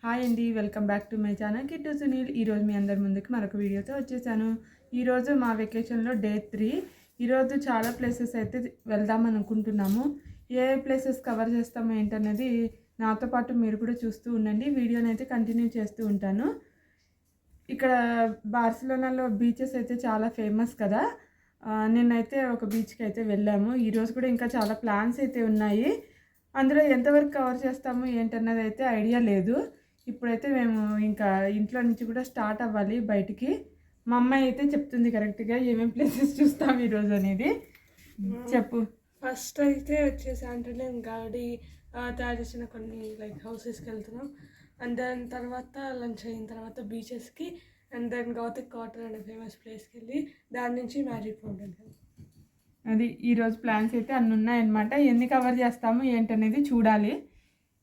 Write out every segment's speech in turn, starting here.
Hi అండి, welcome back to my channel Kittu Sunil. ఈరోజు మీ అందరి ముందుకు మరొక వీడియోతో వచ్చేసాను. ఈరోజు మా వెకేషన్లో డే 3. ఈరోజు చాలా ప్లేసెస్ అయితే వెళ్దాం అనుకుంటున్నాము. ఏ ప్లేసెస్ కవర్ చేస్తాము ఏంటనేది నాతో పాటు మీరు కూడా చూస్తూ ఉండండి. వీడియోని అయితే కంటిన్యూ చేస్తూ ఉంటాను. ఇక్కడ బార్సిలోనాలో బీచెస్ అయితే చాలా ఫేమస్ కదా. నిన్నైతే ఒక బీచ్కి అయితే వెళ్ళాము. ఈరోజు కూడా ఇంకా చాలా ప్లాన్స్ అయితే ఉన్నాయి. అందులో ఎంతవరకు కవర్ చేస్తాము ఏంటన్నది అయితే ఐడియా లేదు. ఇప్పుడైతే మేము ఇంకా ఇంట్లో నుంచి కూడా స్టార్ట్ అవ్వాలి బయటికి. మా అమ్మాయి అయితే చెప్తుంది కరెక్ట్గా ఏమేమి ప్లేసెస్ చూస్తాం ఈరోజు అనేది. చెప్పు. ఫస్ట్ అయితే వచ్చేసి ఆంటోనియం గాడి తయారు చేసిన కొన్ని లైక్ హౌసెస్కి వెళ్తున్నాం. అండ్ దాని తర్వాత లంచ్ అయిన తర్వాత బీచెస్కి, అండ్ దెన్ గౌతిక్ కాటన్ అనే ఫేమస్ ప్లేస్కి వెళ్ళి దాని నుంచి మ్యాజిక్ ఫౌంటైన్కి. అది ఈరోజు ప్లాన్స్ అయితే అన్నీ ఉన్నాయన్నమాట. ఎన్ని కవర్ చేస్తాము ఏంటనేది చూడాలి.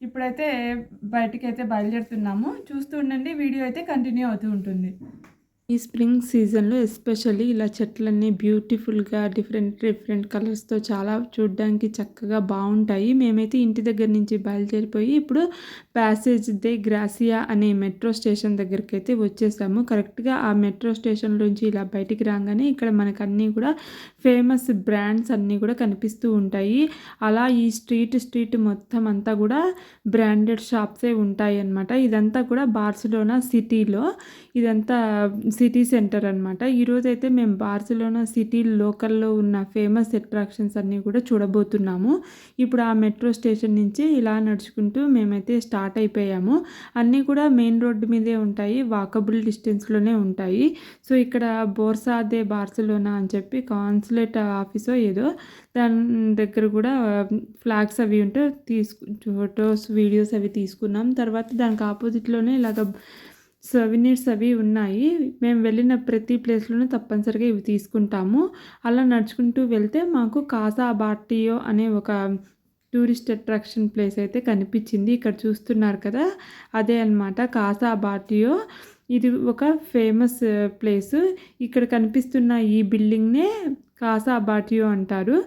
ఇప్పుడైతే బయటికి అయితే బయలుదేరుతున్నాము. చూస్తూ ఉండండి, వీడియో అయితే కంటిన్యూ అవుతూ ఉంటుంది. ఈ స్ప్రింగ్ సీజన్లో ఎస్పెషల్లీ ఇలా చెట్లన్నీ బ్యూటిఫుల్గా డిఫరెంట్ కలర్స్తో చాలా చూడడానికి చక్కగా బాగుంటాయి. మేమైతే ఇంటి దగ్గర నుంచి బయలుదేరిపోయి ఇప్పుడు ప్యాసేజ్ దే గ్రాసియా అనే మెట్రో స్టేషన్ దగ్గరికి అయితే వచ్చేసాము. కరెక్ట్గా ఆ మెట్రో స్టేషన్ నుంచి ఇలా బయటికి రాగానే ఇక్కడ మనకు అన్నీ కూడా ఫేమస్ బ్రాండ్స్ అన్నీ కూడా కనిపిస్తూ ఉంటాయి. అలా ఈ స్ట్రీట్ మొత్తం అంతా కూడా బ్రాండెడ్ షాప్సే ఉంటాయి అన్నమాట. ఇదంతా కూడా బార్సిలోనా సిటీలో, ఇదంతా సిటీ సెంటర్ అనమాట. ఈరోజు అయితే మేము బార్సిలోనా సిటీ లోకల్లో ఉన్న ఫేమస్ అట్రాక్షన్స్ అన్నీ కూడా చూడబోతున్నాము. ఇప్పుడు ఆ మెట్రో స్టేషన్ నుంచి ఇలా నడుచుకుంటూ మేమైతే స్టార్ట్ అయిపోయాము. అన్నీ కూడా మెయిన్ రోడ్డు మీదే ఉంటాయి, వాకబుల్ డిస్టెన్స్లోనే ఉంటాయి. సో ఇక్కడ బోర్సా దే బార్సిలోనా అని చెప్పి కాన్సులేట్ ఆఫీసో ఏదో దాని దగ్గర కూడా ఫ్లాగ్స్ అవి ఉంటే ఫొటోస్ వీడియోస్ అవి తీసుకున్నాం. తర్వాత దానికి ఆపోజిట్లోనే ఇలాగ సోవెనీర్స్ అవి ఉన్నాయి. మేము వెళ్ళిన ప్రతి ప్లేస్లోనూ తప్పనిసరిగా ఇవి తీసుకుంటాము. అలా నడుచుకుంటూ వెళ్తే మాకు కాసా బాటియో అనే ఒక టూరిస్ట్ అట్రాక్షన్ ప్లేస్ అయితే కనిపించింది. ఇక్కడ చూస్తున్నారు కదా, అదే అన్నమాట కాసా బాటియో. ఇది ఒక ఫేమస్ ప్లేస్. ఇక్కడ కనిపిస్తున్న ఈ బిల్డింగ్నే కాసా బాటియో అంటారు.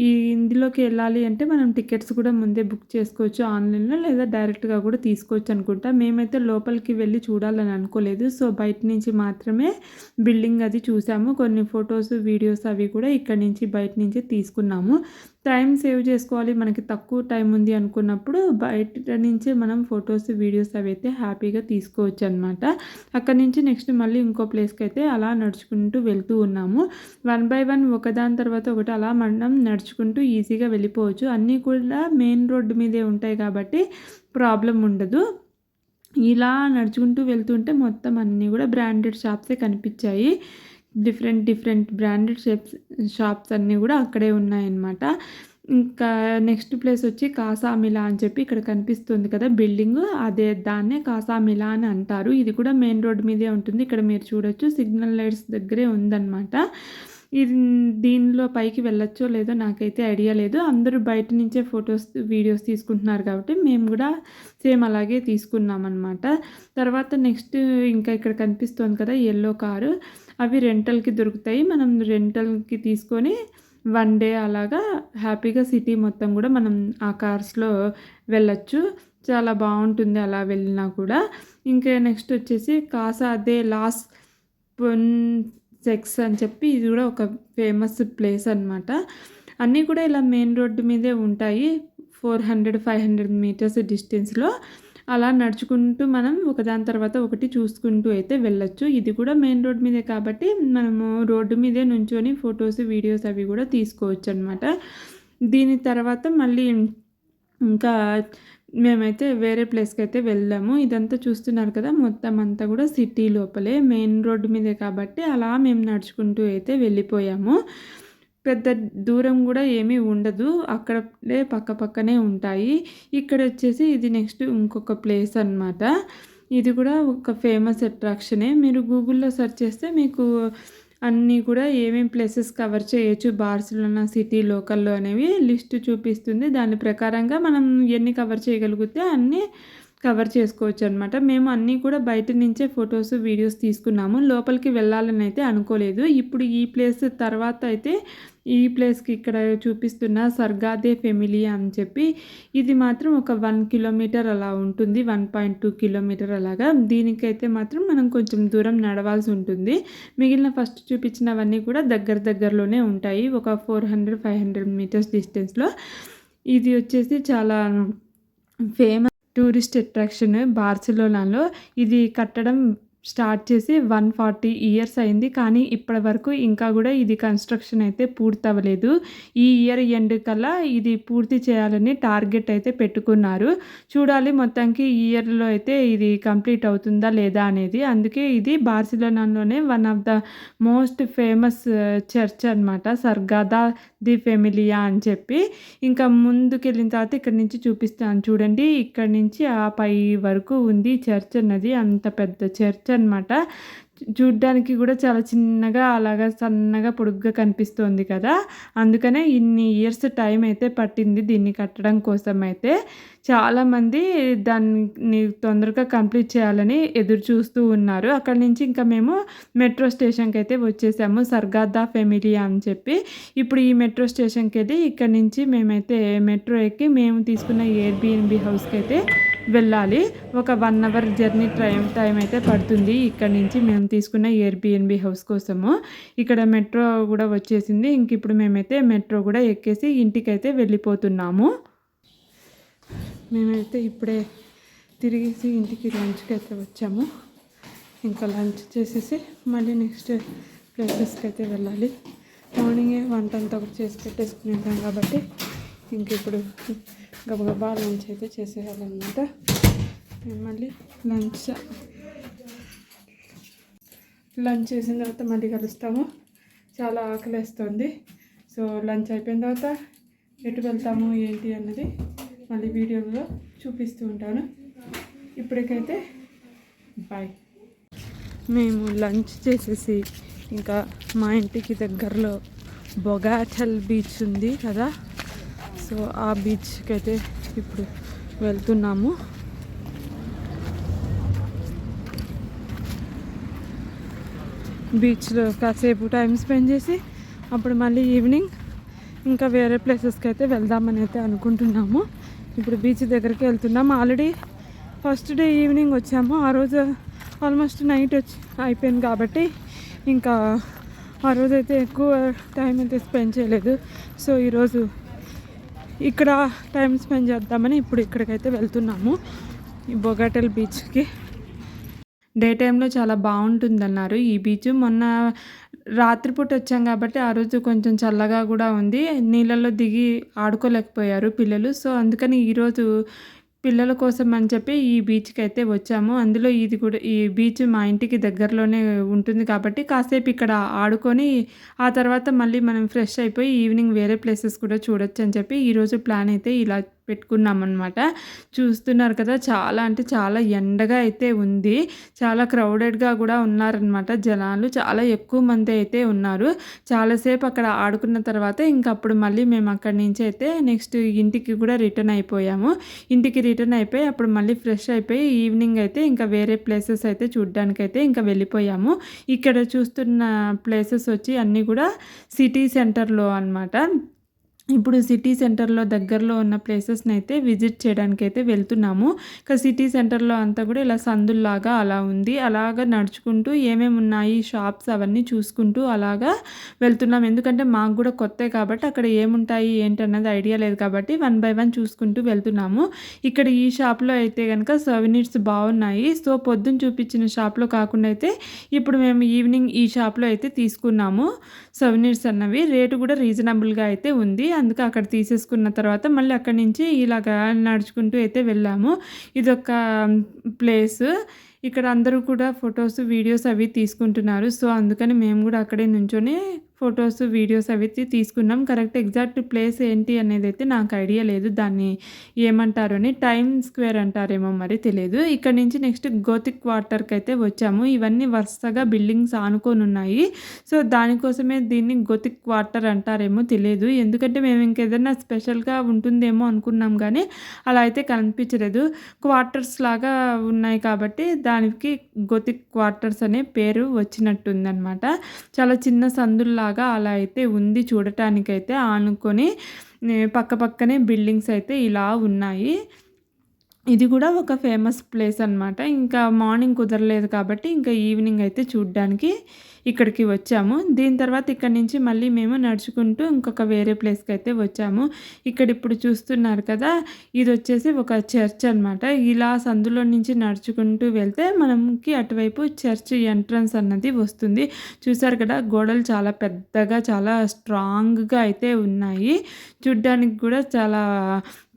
ఇందులోకి వెళ్ళాలి అంటే మనం టికెట్స్ కూడా ముందే బుక్ చేసుకోవచ్చు ఆన్లైన్లో, లేదా డైరెక్ట్గా కూడా తీసుకోవచ్చు అనుకుంటా. మేమైతే లోపలికి వెళ్ళి చూడాలని అనుకోలేదు. సో బయట నుంచి మాత్రమే బిల్డింగ్ అది చూసాము. కొన్ని ఫొటోస్ వీడియోస్ అవి కూడా ఇక్కడ నుంచి బయట నుంచి తీసుకున్నాము. టైం సేవ్ చేసుకోవాలి, మనకి తక్కువ టైం ఉంది అనుకున్నప్పుడు బయట నుంచే మనం ఫొటోస్ వీడియోస్ అవి అయితే హ్యాపీగా తీసుకోవచ్చు అనమాట. అక్కడి నుంచి నెక్స్ట్ మళ్ళీ ఇంకో ప్లేస్కి అయితే అలా నడుచుకుంటూ వెళ్తూ ఉన్నాము. 1 by 1 ఒకదాని తర్వాత ఒకటి అలా మనం నడుచుకుంటూ ఈజీగా వెళ్ళిపోవచ్చు. అన్నీ కూడా మెయిన్ రోడ్డు మీదే ఉంటాయి కాబట్టి ప్రాబ్లం ఉండదు. ఇలా నడుచుకుంటూ వెళ్తుంటే మొత్తం అన్నీ కూడా బ్రాండెడ్ షాప్సే కనిపించాయి. డిఫరెంట్ బ్రాండెడ్ షాప్స్ అన్నీ కూడా అక్కడే ఉన్నాయన్నమాట. ఇంకా నెక్స్ట్ ప్లేస్ వచ్చి కాసా మిలా అని చెప్పి ఇక్కడ కనిపిస్తుంది కదా బిల్డింగ్, అదే దాన్నే కాసా మిలా అని అంటారు. ఇది కూడా మెయిన్ రోడ్ మీదే ఉంటుంది. ఇక్కడ మీరు చూడొచ్చు, సిగ్నల్ లైట్స్ దగ్గరే ఉందన్నమాట. ఇది దీనిలో పైకి వెళ్ళొచ్చో లేదో నాకైతే ఐడియా లేదు. అందరూ బయట నుంచే ఫొటోస్ వీడియోస్ తీసుకుంటున్నారు కాబట్టి మేము కూడా సేమ్ అలాగే తీసుకున్నాం అనమాట. తర్వాత నెక్స్ట్ ఇంకా ఇక్కడ కనిపిస్తుంది కదా ఎల్లో కారు, అవి రెంటల్కి దొరుకుతాయి. మనం రెంటల్కి తీసుకొని 1 డే అలాగా హ్యాపీగా సిటీ మొత్తం కూడా మనం ఆ కార్స్లో వెళ్ళొచ్చు. చాలా బాగుంటుంది అలా వెళ్ళినా కూడా. ఇంకా నెక్స్ట్ వచ్చేసి కాసా దే లాస్ సెక్స్ అని చెప్పి ఇది కూడా ఒక ఫేమస్ ప్లేస్ అనమాట. అన్నీ కూడా ఇలా మెయిన్ రోడ్డు మీదే ఉంటాయి. 400-500 మీటర్స్ డిస్టెన్స్లో అలా నడుచుకుంటూ మనం ఒకదాని తర్వాత ఒకటి చూసుకుంటూ అయితే వెళ్ళొచ్చు. ఇది కూడా మెయిన్ రోడ్ మీదే కాబట్టి మనము రోడ్డు మీదే నుంచొని ఫొటోస్ వీడియోస్ అవి కూడా తీసుకోవచ్చు అనమాట. దీని తర్వాత మళ్ళీ ఇంకా మేమైతే వేరే ప్లేస్కి అయితే వెళ్ళాము. ఇదంతా చూస్తున్నారు కదా, మొత్తం అంతా కూడా సిటీ లోపలే మెయిన్ రోడ్డు మీదే కాబట్టి అలా మేము నడుచుకుంటూ అయితే వెళ్ళిపోయాము. పెద్ద దూరం కూడా ఏమీ ఉండదు, అక్కడే పక్కనే ఉంటాయి. ఇక్కడ వచ్చేసి ఇది నెక్స్ట్ ఇంకొక ప్లేస్ అన్నమాట. ఇది కూడా ఒక ఫేమస్ అట్రాక్షనే. మీరు గూగుల్లో సెర్చ్ చేస్తే మీకు అన్నీ కూడా ఏమేమి ప్లేసెస్ కవర్ చేయొచ్చు బార్సిలోనా సిటీ లోకల్లో అనేవి లిస్ట్ చూపిస్తుంది. దాని ప్రకారంగా మనం ఎన్ని కవర్ చేయగలిగితే అన్నీ కవర్ చేసుకోవచ్చు అనమాట. మేము అన్నీ కూడా బయట నుంచే ఫొటోస్ వీడియోస్ తీసుకున్నాము. లోపలికి వెళ్ళాలని అయితే అనుకోలేదు. ఇప్పుడు ఈ ప్లేస్ తర్వాత అయితే ఈ ప్లేస్కి ఇక్కడ చూపిస్తున్న సర్గాదే ఫెమిలీ అని చెప్పి ఇది మాత్రం ఒక 1 కిలోమీటర్ అలా ఉంటుంది, 1.2 కిలోమీటర్ అలాగా. దీనికైతే మాత్రం మనం కొంచెం దూరం నడవాల్సి ఉంటుంది. మిగిలిన ఫస్ట్ చూపించినవన్నీ కూడా దగ్గరలోనే ఉంటాయి, ఒక 400-500 మీటర్స్ డిస్టెన్స్లో. ఇది వచ్చేసి చాలా ఫేమస్ టూరిస్ట్ అట్రాక్షన్ బార్సిలోనాలో. ఇది కట్టడం స్టార్ట్ చేసి 140 ఇయర్స్ అయింది, కానీ ఇప్పటి వరకు ఇంకా కూడా ఇది కన్స్ట్రక్షన్ అయితే పూర్తి అవ్వలేదు. ఈ ఇయర్ ఎండ్ కల్లా ఇది పూర్తి చేయాలని టార్గెట్ అయితే పెట్టుకున్నారు. చూడాలి మొత్తానికి ఈ ఇయర్లో అయితే ఇది కంప్లీట్ అవుతుందా లేదా అనేది. అందుకే ఇది బార్సిలోనాలోనే one of the most famous church అనమాట, సర్గాదా ది ఫెమిలియా అని చెప్పి. ఇంకా ముందుకు వెళ్ళిన తర్వాత ఇక్కడ నుంచి చూపిస్తాను చూడండి. ఇక్కడ నుంచి ఆ పై వరకు ఉంది చర్చ్ అన్నది, అంత పెద్ద చర్చ్ అనమాట. చూడ్డానికి కూడా చాలా చిన్నగా అలాగా సన్నగా పొడుగ్గా కనిపిస్తుంది కదా, అందుకనే ఇన్ని ఇయర్స్ టైం అయితే పట్టింది దీన్ని కట్టడం కోసం. అయితే చాలామంది దాన్ని తొందరగా కంప్లీట్ చేయాలని ఎదురు చూస్తూ ఉన్నారు. అక్కడి నుంచి ఇంకా మేము మెట్రో స్టేషన్కి అయితే వచ్చేసాము, సర్గాదా ఫెమిలియా అని చెప్పి. ఇప్పుడు ఈ మెట్రో స్టేషన్కి వెళ్ళి ఇక్కడ నుంచి మేమైతే మెట్రో ఎక్కి మేము తీసుకున్న ఎయిర్బిఎన్బి హౌస్కి అయితే వెళ్ళాలి. ఒక 1 అవర్ జర్నీ టైం అయితే పడుతుంది ఇక్కడ నుంచి మేము తీసుకున్న ఎయిర్బిఎన్బి హౌస్ కోసము. ఇక్కడ మెట్రో కూడా వచ్చేసింది. ఇంక ఇప్పుడు మేమైతే మెట్రో కూడా ఎక్కేసి ఇంటికైతే వెళ్ళిపోతున్నాము. మేమైతే ఇప్పుడే తిరిగేసి ఇంటికి లంచ్కి అయితే వచ్చాము. ఇంకా లంచ్ చేసేసి మళ్ళీ నెక్స్ట్ ప్లేసెస్కి అయితే వెళ్ళాలి. మార్నింగే వంట అంతా ఒకటి చేసి పెట్టేసుకుని ఉంటాం కాబట్టి ఇంక ఇప్పుడు గబగబా లంచ్ అయితే చేసేయాలన్నమాట. మళ్ళీ లంచ్ చేసిన తర్వాత మళ్ళీ కలుస్తాము. చాలా ఆకలేస్తుంది. సో లంచ్ అయిపోయిన తర్వాత ఎటు వెళ్తాము ఏంటి అన్నది మళ్ళీ వీడియోలో చూపిస్తూ ఉంటాను. ఇప్పటికైతే బాయ్. మేము లంచ్ చేసేసి ఇంకా మా ఇంటికి దగ్గరలో బొగాటల్ బీచ్ ఉంది కదా, సో ఆ బీచ్కి అయితే ఇప్పుడు వెళ్తున్నాము. బీచ్లో కాసేపు టైం స్పెండ్ చేసి అప్పుడు మళ్ళీ ఈవినింగ్ ఇంకా వేరే ప్లేసెస్కి అయితే వెళ్దామని అయితే అనుకుంటున్నాము. ఇప్పుడు బీచ్ దగ్గరికి వెళ్తున్నాము. ఆల్రెడీ ఫస్ట్ డే ఈవినింగ్ వచ్చాము. ఆ రోజు ఆల్మోస్ట్ నైట్ అయిపోయింది కాబట్టి ఇంకా ఆ రోజు అయితే ఎక్కువ టైం అయితే స్పెండ్ చేయలేదు. సో ఈరోజు ఇక్కడ టైం స్పెండ్ చేద్దామని ఇప్పుడు ఇక్కడికైతే వెళ్తున్నాము, ఈ బొగాటల్ బీచ్కి. డే టైంలో చాలా బాగుంటుందన్నారు ఈ బీచ్. మొన్న రాత్రిపూట వచ్చాం కాబట్టి ఆ రోజు కొంచెం చల్లగా కూడా ఉంది, నీళ్ళల్లో దిగి ఆడుకోలేకపోయారు పిల్లలు. సో అందుకని ఈరోజు పిల్లల కోసం అని చెప్పి ఈ బీచ్కి అయితే వచ్చాము. అందులో ఇది కూడా ఈ బీచ్ మా ఇంటికి దగ్గరలోనే ఉంటుంది కాబట్టి కాసేపు ఇక్కడ ఆడుకొని ఆ తర్వాత మళ్ళీ మనం ఫ్రెష్ అయిపోయి ఈవినింగ్ వేరే ప్లేసెస్ కూడా చూడొచ్చు అని చెప్పి ఈరోజు ప్లాన్ అయితే ఇలా పెట్టుకున్నామన్నమాట. చూస్తున్నారు కదా, చాలా అంటే చాలా ఎండగా అయితే ఉంది. చాలా క్రౌడెడ్గా కూడా ఉన్నారనమాట జనాలు, చాలా ఎక్కువ మంది అయితే ఉన్నారు. చాలాసేపు అక్కడ ఆడుకున్న తర్వాత ఇంకప్పుడు మళ్ళీ మేము అక్కడి నుంచి అయితే నెక్స్ట్ ఇంటికి కూడా రిటర్న్ అయిపోయాము. ఇంటికి రిటర్న్ అయిపోయి అప్పుడు మళ్ళీ ఫ్రెష్ అయిపోయి ఈవినింగ్ అయితే ఇంకా వేరే ప్లేసెస్ అయితే చూడ్డానికైతే ఇంకా వెళ్ళిపోయాము. ఇక్కడ చూస్తున్న ప్లేసెస్ వచ్చి అన్నీ కూడా సిటీ సెంటర్లో అన్నమాట. ఇప్పుడు సిటీ సెంటర్లో దగ్గరలో ఉన్న ప్లేసెస్ని అయితే విజిట్ చేయడానికి అయితే వెళ్తున్నాము. ఇక సిటీ సెంటర్లో అంతా కూడా ఇలా సందుల్లాగా అలా ఉంది. అలాగా నడుచుకుంటూ ఏమేమి ఉన్నాయి షాప్స్ అవన్నీ చూసుకుంటూ అలాగా వెళ్తున్నాం. ఎందుకంటే మాకు కూడా కొత్త కాబట్టి అక్కడ ఏముంటాయి ఏంటన్నది ఐడియా లేదు కాబట్టి 1 by 1 చూసుకుంటూ వెళ్తున్నాము. ఇక్కడ ఈ షాప్లో అయితే కనుక సోవెనీర్స్ బాగున్నాయి. సో పొద్దున్న చూపించిన షాప్లో కాకుండా అయితే ఇప్పుడు మేము ఈవినింగ్ ఈ షాప్లో అయితే తీసుకున్నాము సోవెనీర్స్ అన్నవి. రేటు కూడా రీజనబుల్గా అయితే ఉంది. అందుకే అక్కడ తీసేసుకున్న తర్వాత మళ్ళీ అక్కడి నుంచి ఇలాగా నడుచుకుంటూ అయితే వెళ్ళాము. ఇదొక ప్లేస్, ఇక్కడ అందరూ కూడా ఫొటోస్ వీడియోస్ అవి తీసుకుంటున్నారు. సో అందుకని మేము కూడా అక్కడే నుంచొని ఫొటోస్ వీడియోస్ అవి తీసుకున్నాం. కరెక్ట్ ఎగ్జాక్ట్ ప్లేస్ ఏంటి అనేది అయితే నాకు ఐడియా లేదు, దాన్ని ఏమంటారు అని. టైమ్ స్క్వేర్ అంటారేమో మరి తెలియదు. ఇక్కడ నుంచి నెక్స్ట్ గోతిక్ వాటర్కి అయితే వచ్చాము. ఇవన్నీ వరుసగా బిల్డింగ్స్ ఆనుకొని ఉన్నాయి. సో దానికోసమే దీన్ని గోతిక్ వాటర్ అంటారేమో తెలియదు, ఎందుకంటే మేము ఇంకేదైనా స్పెషల్గా ఉంటుందేమో అనుకున్నాం కానీ అలా అయితే కనిపించలేదు. క్వార్టర్స్ లాగా ఉన్నాయి కాబట్టి దానికి గోతిక్ క్వార్టర్స్ అనే పేరు వచ్చినట్టుందనమాట. చాలా చిన్న సందుల్లాగా అలా అయితే ఉంది చూడటానికైతే. ఆనుకొని పక్క పక్కనే బిల్డింగ్స్ అయితే ఇలా ఉన్నాయి. ఇది కూడా ఒక ఫేమస్ ప్లేస్ అనమాట. ఇంకా మార్నింగ్ కుదరలేదు కాబట్టి ఇంకా ఈవినింగ్ అయితే చూడ్డానికి ఇక్కడికి వచ్చాము. దీని తర్వాత ఇక్కడ నుంచి మళ్ళీ మేము నడుచుకుంటూ ఇంకొక వేరే ప్లేస్కి అయితే వచ్చాము. ఇక్కడ ఇప్పుడు చూస్తున్నారు కదా, ఇది వచ్చేసి ఒక చర్చ్ అనమాట. ఇలా సందులో నుంచి నడుచుకుంటూ వెళ్తే మనకి అటువైపు చర్చ్ ఎంట్రన్స్ అన్నది వస్తుంది. చూసారు కదా, గోడలు చాలా పెద్దగా చాలా స్ట్రాంగ్గా అయితే ఉన్నాయి. చూడ్డానికి కూడా చాలా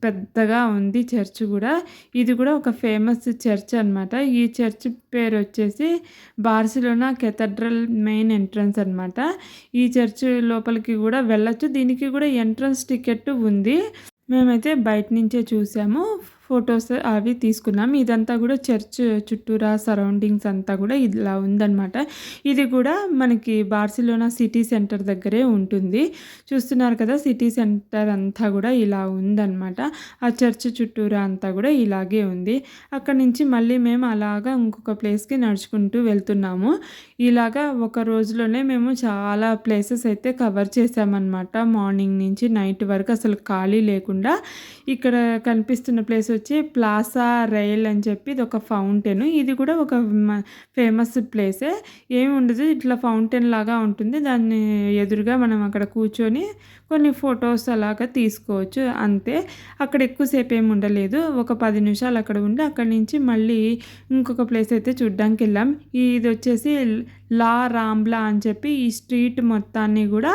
పెద్దగా ఉంది చర్చ్ కూడా. ఇది కూడా ఒక ఫేమస్ చర్చ్ అనమాట. ఈ చర్చ్ పేరు వచ్చేసి బార్సిలోనా కెథడ్రల్ మెయిన్ ఎంట్రన్స్ అనమాట. ఈ చర్చ్ లోపలికి కూడా వెళ్ళొచ్చు. దీనికి కూడా ఎంట్రన్స్ టికెట్ ఉంది. మేమైతే బయట నుంచే చూసాము, ఫొటోస్ అవి తీసుకున్నాం. ఇదంతా కూడా చర్చ్ చుట్టూరా సరౌండింగ్స్ అంతా కూడా ఇలా ఉందన్నమాట. ఇది కూడా మనకి బార్సిలోనా సిటీ సెంటర్ దగ్గరే ఉంటుంది. చూస్తున్నారు కదా, సిటీ సెంటర్ అంతా కూడా ఇలా ఉందన్నమాట. ఆ చర్చ్ చుట్టూరా అంతా కూడా ఇలాగే ఉంది. అక్కడ నుంచి మళ్ళీ మేము అలాగా ఇంకొక ప్లేస్కి నడుచుకుంటూ వెళ్తున్నాము. ఇలాగా ఒక రోజులోనే మేము చాలా ప్లేసెస్ అయితే కవర్ చేసామన్నమాట. మార్నింగ్ నుంచి నైట్ వరకు అసలు ఖాళీ లేకుండా. ఇక్కడ కనిపిస్తున్న ప్లేస్ వచ్చి ప్లాసా రైల్ అని చెప్పి ఇది ఒక ఫౌంటైన్. ఇది కూడా ఒక ఫేమస్ ప్లేసే. ఏమి ఉండదు, ఇట్లా ఫౌంటైన్ లాగా ఉంటుంది. దాన్ని ఎదురుగా మనం అక్కడ కూర్చొని కొన్ని ఫొటోస్ అలాగా తీసుకోవచ్చు అంతే. అక్కడ ఎక్కువసేపు ఏమి ఉండలేదు, ఒక 10 నిమిషాలు అక్కడ ఉండి అక్కడి నుంచి మళ్ళీ ఇంకొక ప్లేస్ అయితే చూడ్డానికి వెళ్ళాం. ఇది వచ్చేసి లా రాంబ్లా అని చెప్పి ఈ స్ట్రీట్ మొత్తాన్ని కూడా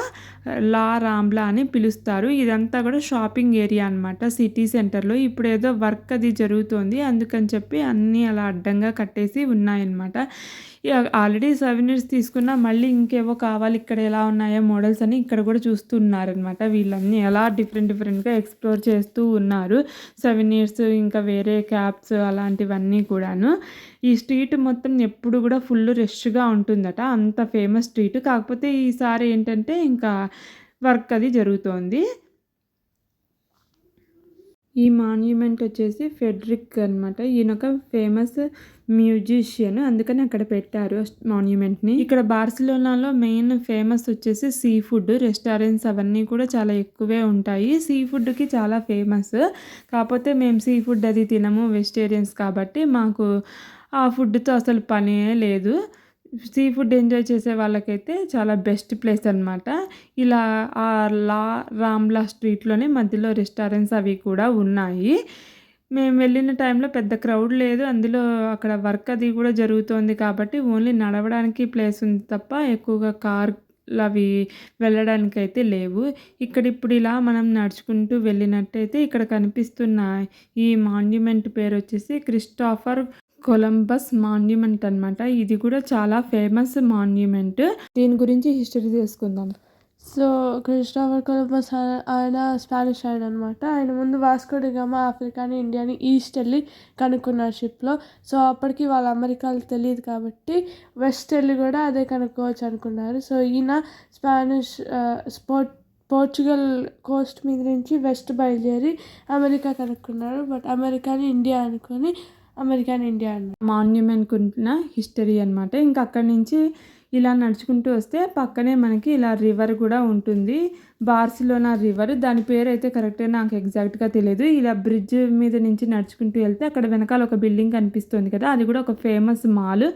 లా రాంబ్లా అని పిలుస్తారు. ఇదంతా కూడా షాపింగ్ ఏరియా అనమాట సిటీ సెంటర్లో. ఇప్పుడు ఏదో వర్క్ అది జరుగుతోంది, అందుకని చెప్పి అన్నీ అలా అడ్డంగా కట్టేసి ఉన్నాయన్నమాట. ఆల్రెడీ సోవెనీర్స్ తీసుకున్నా మళ్ళీ ఇంకేవో కావాలి, ఇక్కడ ఎలా ఉన్నాయో మోడల్స్ అని ఇక్కడ కూడా చూస్తున్నారనమాట. వీళ్ళన్నీ ఎలా డిఫరెంట్గా ఎక్స్ప్లోర్ చేస్తూ ఉన్నారు. సోవెనీర్స్ ఇంకా వేరే క్యాప్స్ అలాంటివన్నీ కూడాను. ఈ స్ట్రీట్ మొత్తం ఎప్పుడు కూడా ఫుల్ రష్గా ఉంటుందట, అంత ఫేమస్ స్ట్రీట్. కాకపోతే ఈసారి ఏంటంటే ఇంకా వర్క్ అది జరుగుతోంది. ఈ మాన్యుమెంట్ వచ్చేసి ఫెడ్రిక్ అనమాట. ఈయన ఒక ఫేమస్ మ్యూజిషియన్, అందుకని అక్కడ పెట్టారు మాన్యుమెంట్ని. ఇక్కడ బార్సిలోనాలో మెయిన్ ఫేమస్ వచ్చేసి సీ ఫుడ్ రెస్టారెంట్స్ అవన్నీ కూడా చాలా ఎక్కువే ఉంటాయి. సీ ఫుడ్కి చాలా ఫేమస్. కాకపోతే మేము సీ ఫుడ్ అది తినము, వెజిటేరియన్స్ కాబట్టి మాకు ఆ ఫుడ్తో అసలు పనే లేదు. సీ ఫుడ్ ఎంజాయ్ చేసే వాళ్ళకైతే చాలా బెస్ట్ ప్లేస్ అనమాట. ఇలా ఆ లా రాంబ్లా స్ట్రీట్లోనే మధ్యలో రెస్టారెంట్స్ అవి కూడా ఉన్నాయి. మేము వెళ్ళిన టైంలో పెద్ద క్రౌడ్ లేదు, అందులో అక్కడ వర్క్ అది కూడా జరుగుతోంది కాబట్టి ఓన్లీ నడవడానికి ప్లేస్ ఉంది తప్ప ఎక్కువగా కార్ అవి వెళ్ళడానికి అయితే లేవు. ఇక్కడ ఇప్పుడు ఇలా మనం నడుచుకుంటూ వెళ్ళినట్టయితే ఇక్కడ కనిపిస్తున్న ఈ మాన్యుమెంట్ పేరు వచ్చేసి క్రిస్టోఫర్ కొలంబస్ మాన్యుమెంట్ అనమాట. ఇది కూడా చాలా ఫేమస్ మాన్యుమెంట్. దీని గురించి హిస్టరీ తెలుసుకుందాం. సో క్రిస్టోఫర్ కొలంబస్ ఆయన స్పానిష్ ఆయన అనమాట. ఆయన ముందు వాస్కో డి గామా ఆఫ్రికాని ఇండియాని ఈస్ట్ వెళ్ళి కనుక్కున్నారు షిప్లో. సో అప్పటికి వాళ్ళు అమెరికాలో తెలియదు కాబట్టి వెస్ట్ వెళ్ళి కూడా అదే కనుక్కోవచ్చు అనుకున్నారు. సో ఈయన స్పానిష్ పోర్చుగల్ కోస్ట్ మీద నుంచి వెస్ట్ బయలుదేరి అమెరికా కనుక్కున్నారు. బట్ అమెరికాని ఇండియా అనుకొని అమెరికాని ఇండియా అన్నారు. మాన్యుమెంట్కి ఉన్న హిస్టరీ అనమాట. ఇంకా అక్కడి నుంచి ఇలా నడుచుకుంటూ వస్తే పక్కనే మనకి ఇలా రివర్ కూడా ఉంటుంది, బార్సిలోనా రివర్. దాని పేరు అయితే కరెక్ట్గా నాకు ఎగ్జాక్ట్గా తెలియదు. ఇలా బ్రిడ్జ్ మీద నుంచి నడుచుకుంటూ వెళ్తే అక్కడ వెనకాల ఒక బిల్డింగ్ కనిపిస్తుంది కదా, అది కూడా ఒక ఫేమస్ మాల్.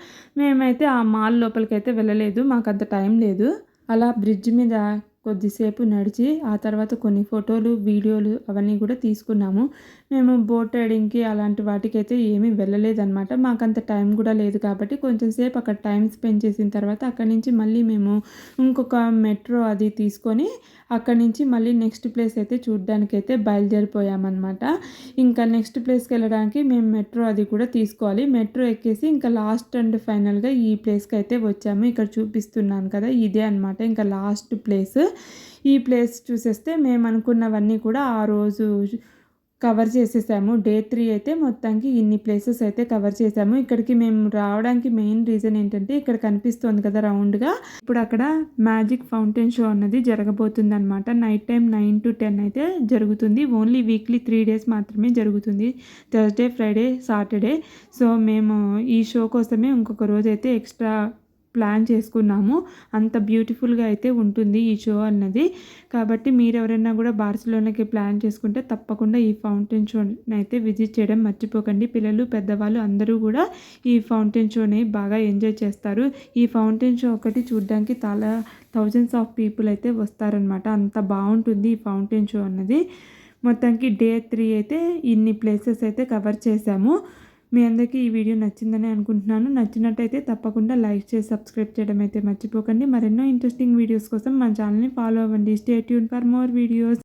మేమైతే ఆ మాల్ లోపలికి అయితే వెళ్ళలేదు, మాకు అంత టైం లేదు. అలా బ్రిడ్జ్ మీద కొద్దిసేపు నడిచి ఆ తర్వాత కొన్ని ఫోటోలు వీడియోలు అవన్నీ కూడా తీసుకున్నాము. మేము బోట్ రైడింగ్కి అలాంటి వాటికైతే ఏమీ వెళ్ళలేదన్నమాట. మాకంత టైం కూడా లేదు కాబట్టి కొంచెం సేపు అక్కడ టైం స్పెండ్ చేసిన తర్వాత అక్కడి నుంచి మళ్ళీ మేము ఇంకొక మెట్రో అది తీసుకొని అక్కడి నుంచి మళ్ళీ నెక్స్ట్ ప్లేస్ అయితే చూడడానికైతే బయలుదేరిపోయామన్నమాట. ఇంకా నెక్స్ట్ ప్లేస్కి వెళ్ళడానికి మేము మెట్రో అది కూడా తీసుకోవాలి. మెట్రో ఎక్కేసి ఇంకా లాస్ట్ అండ్ ఫైనల్గా ఈ ప్లేస్కి అయితే వచ్చాము. ఇక్కడ చూపిస్తున్నాను కదా, ఇదే అనమాట ఇంకా లాస్ట్ ప్లేస్. ఈ ప్లేస్ చూసేస్తే మేము అనుకున్నవన్నీ కూడా ఆ రోజు కవర్ చేసేసాము. డే 3 అయితే మొత్తానికి ఇన్ని ప్లేసెస్ అయితే కవర్ చేసాము. ఇక్కడికి మేము రావడానికి మెయిన్ రీజన్ ఏంటంటే ఇక్కడ కనిపిస్తుంది కదా రౌండ్గా, ఇప్పుడు అక్కడ మ్యాజిక్ ఫౌంటైన్ షో అన్నది జరగబోతుంది అనమాట. నైట్ టైం 9 to 10 అయితే జరుగుతుంది. ఓన్లీ వీక్లీ 3 days మాత్రమే జరుగుతుంది, థర్స్డే, ఫ్రైడే, సాటర్డే. సో మేము ఈ షో కోసమే ఇంకొక రోజు అయితే ఎక్స్ట్రా ప్లాన్ చేసుకున్నాము. అంత బ్యూటిఫుల్గా అయితే ఉంటుంది ఈ షో అన్నది. కాబట్టి మీరు ఎవరైనా కూడా బార్సిలోనాకి ప్లాన్ చేసుకుంటే తప్పకుండా ఈ ఫౌంటైన్ షోని అయితే విజిట్ చేయడం మర్చిపోకండి. పిల్లలు పెద్దవాళ్ళు అందరూ కూడా ఈ ఫౌంటైన్ షోని బాగా ఎంజాయ్ చేస్తారు. ఈ ఫౌంటైన్ షో ఒకటి చూడడానికి చాలా థౌజండ్స్ ఆఫ్ పీపుల్ అయితే వస్తారనమాట. అంత బాగుంటుంది ఈ ఫౌంటైన్ షో అన్నది. మొత్తానికి డే 3 అయితే ఇన్ని ప్లేసెస్ అయితే కవర్ చేశాము. మీ అందరికీ ఈ వీడియో నచ్చిందని అనుకుంటున్నాను. నచ్చినట్టయితే తప్పకుండా లైక్ చేసి సబ్స్క్రైబ్ చేయడం అయితే మర్చిపోకండి. మరెన్నో ఇంట్రెస్టింగ్ వీడియోస్ కోసం మన ఛానల్ని ఫాలో అవ్వండి. Stay tune for more videos.